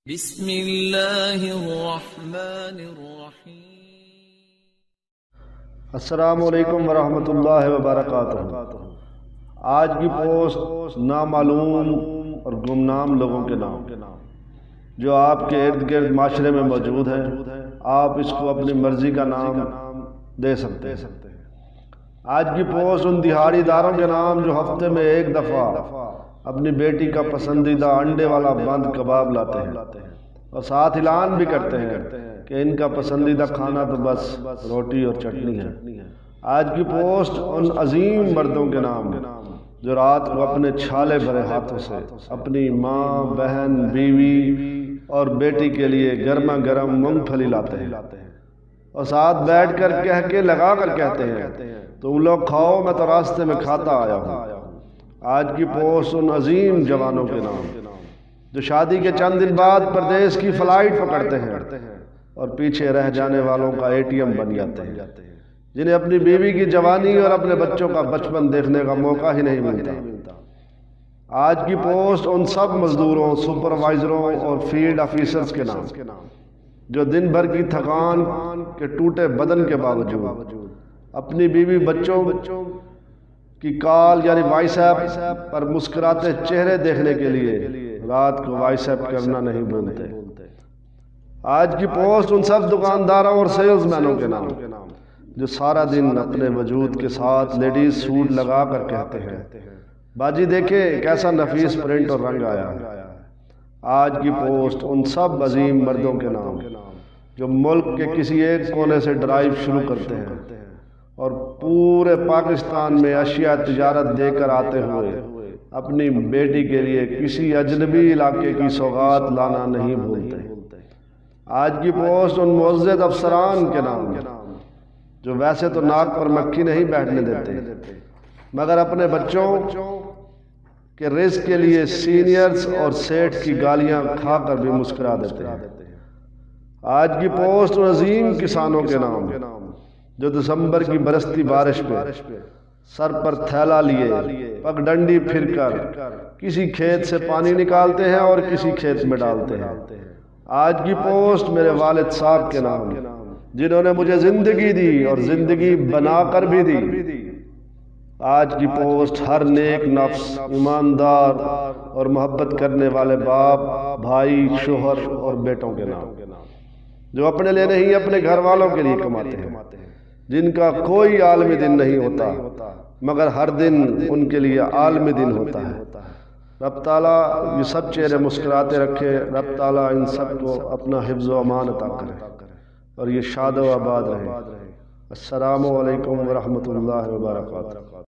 بسم اللہ الرحمن الرحیم۔ السلام علیکم ورحمۃ اللہ وبرکاتہ۔ آج کی پوسٹ نامعلوم اور گمنام لوگوں کے نام جو آپ کے ارد گرد معاشرے میں موجود ہیں، آپ اس کو اپنی مرضی کا نام دے سکتے ہیں۔ آج کی پوسٹ ان دہاڑی داروں کے نام جو ہفتے میں ایک دفعہ اپنی بیٹی کا پسندیدہ انڈے والا بند کباب لاتے ہیں اور ساتھ اعلان بھی کرتے ہیں کہ ان کا پسندیدہ کھانا تو بس روٹی اور چٹنی ہے۔ آج کی پوسٹ ان عظیم مردوں کے نام جو رات کو اپنے چھالے بھرے ہاتھوں سے اپنی ماں، بہن، بیوی اور بیٹی کے لیے گرما گرم مونگ پھلی لاتے ہیں اور ساتھ بیٹھ کر کہہ کے لگا کر کہتے ہیں تم لوگ کھاؤ، میں تو راستے میں کھاتا آیا ہوں۔ آج کی پوسٹ ان عظیم جوانوں کے نام جو شادی کے چند دن بعد پردیس کی فلائٹ پکڑتے ہیں اور پیچھے رہ جانے والوں کا ATM بن جاتے ہیں، جنہیں اپنی بیوی کی جوانی اور اپنے بچوں کا بچپن دیکھنے کا موقع ہی نہیں ملتا۔ آج کی پوسٹ ان سب مزدوروں، سپروائزروں اور فیلڈ آفیسرز کے نام جو دن بھر کی تھکان کے ٹوٹے بدن کے باوجود اپنی بیوی بچوں کی کال یعنی وائس ایپ پر مسکراتے چہرے دیکھنے کے لیے رات کو وائس ایپ کرنا نہیں بھولتے۔ آج کی پوسٹ ان سب دکانداروں اور سیلز مینوں کے نام جو سارا دن اپنے وجود کے ساتھ لیڈیز سوٹ لگا کر کہتے ہیں باجی دیکھے کیسا نفیس پرنٹ اور رنگ آیا ہے۔ آج کی پوسٹ ان سب عظیم مردوں کے نام جو ملک کے کسی ایک کونے سے ڈرائیو شروع کرتے ہیں اور پورے پاکستان میں اشیاء تجارت دے کر آتے ہوئے اپنی بیٹی کے لیے کسی اجنبی علاقے کی سوغات لانا نہیں بھولتے۔ آج کی پوسٹ ان معزز افسران کے نام جو ویسے تو ناک پر مکھی نہیں بیٹھنے دیتے مگر اپنے بچوں کے رزق کے لیے سینئرز اور سیٹھ کی گالیاں کھا کر بھی مسکرا دیتے ہیں۔ آج کی پوسٹ ان عظیم کسانوں کے نام جو دسمبر کی برستی بارش پہ سر پر تھیلا لیے پگ ڈنڈی پھر کر کسی کھیت سے پانی نکالتے ہیں اور کسی کھیت میں ڈالتے ہیں۔ آج کی پوسٹ میرے والد صاحب کے نام جنہوں نے مجھے زندگی دی اور زندگی بنا کر بھی دی۔ آج کی پوسٹ ہر نیک نفس، ایماندار اور محبت کرنے والے باپ، بھائی، شوہر اور بیٹوں کے نام جو اپنے لیے نہیں اپنے گھر والوں کے لیے کماتے ہیں، جن کا کوئی عالمی دن نہیں ہوتا مگر ہر دن ان کے لیے عالمی دن ہوتا ہے۔ رب تعالیٰ یہ سب چہرے مسکراتے رکھے، رب تعالیٰ ان سب کو اپنا حفظ و امان عطا کرے اور یہ شاد و آباد رہے۔ السلام علیکم ورحمۃ اللہ وبرکاتہ۔